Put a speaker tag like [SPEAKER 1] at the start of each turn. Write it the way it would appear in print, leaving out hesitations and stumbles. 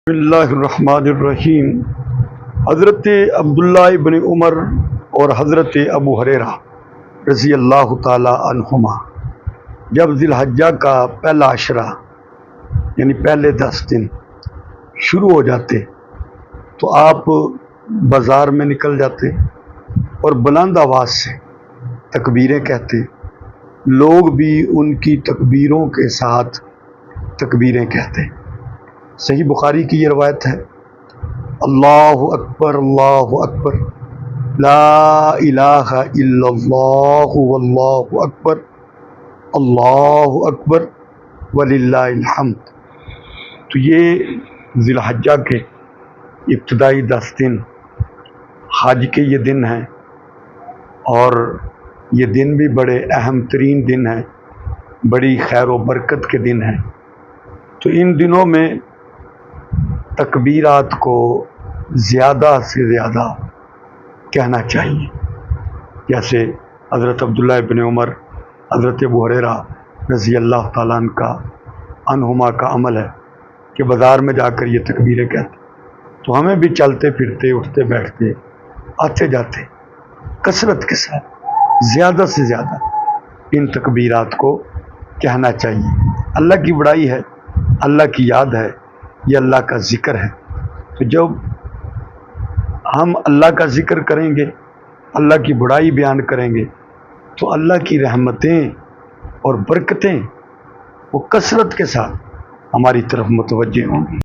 [SPEAKER 1] بسم اللہ الرحمن الرحیم۔ حضرت عبداللہ ابن عمر اور حضرت ابو ہریرہ رضی اللہ تعالی عنہما جب ذی الحجہ کا پہلا عشرہ یعنی پہلے 10 دن شروع ہو جاتے تو آپ بازار میں نکل جاتے اور بلند آواز سے تکبیریں کہتے، لوگ بھی ان کی تکبیروں کے ساتھ تکبیریں کہتے۔ صحیح بخاری کی یہ روایت ہے، اللہ اکبر لا الہ الا اللہ واللہ اکبر اللہ اکبر وللہ الحمد۔ تو یہ ذی الحجہ کے ابتدائی 10 دن حج کے یہ دن ہیں، اور یہ دن بھی بڑے اہم ترین دن ہیں، بڑی خیر و برکت کے دن ہیں۔ تو ان دنوں میں تکبیرات کو زیادہ سے زیادہ کہنا چاہیے، جیسے حضرت عبداللہ ابن عمر، حضرت ابو ہریرہ رضی اللہ تعالیٰ عنہما کا عمل ہے کہ بازار میں جا کر یہ تکبیریں کہتے، تو ہمیں بھی چلتے پھرتے اٹھتے بیٹھتے آتے جاتے کثرت کے ساتھ زیادہ سے زیادہ ان تکبیرات کو کہنا چاہیے۔ اللہ کی بڑائی ہے، اللہ کی یاد ہے، یہ اللہ کا ذکر ہے۔ تو جب ہم اللہ کا ذکر کریں گے، اللہ کی بڑائی بیان کریں گے، تو اللہ کی رحمتیں اور برکتیں وہ کثرت کے ساتھ ہماری طرف متوجہ ہوں گی۔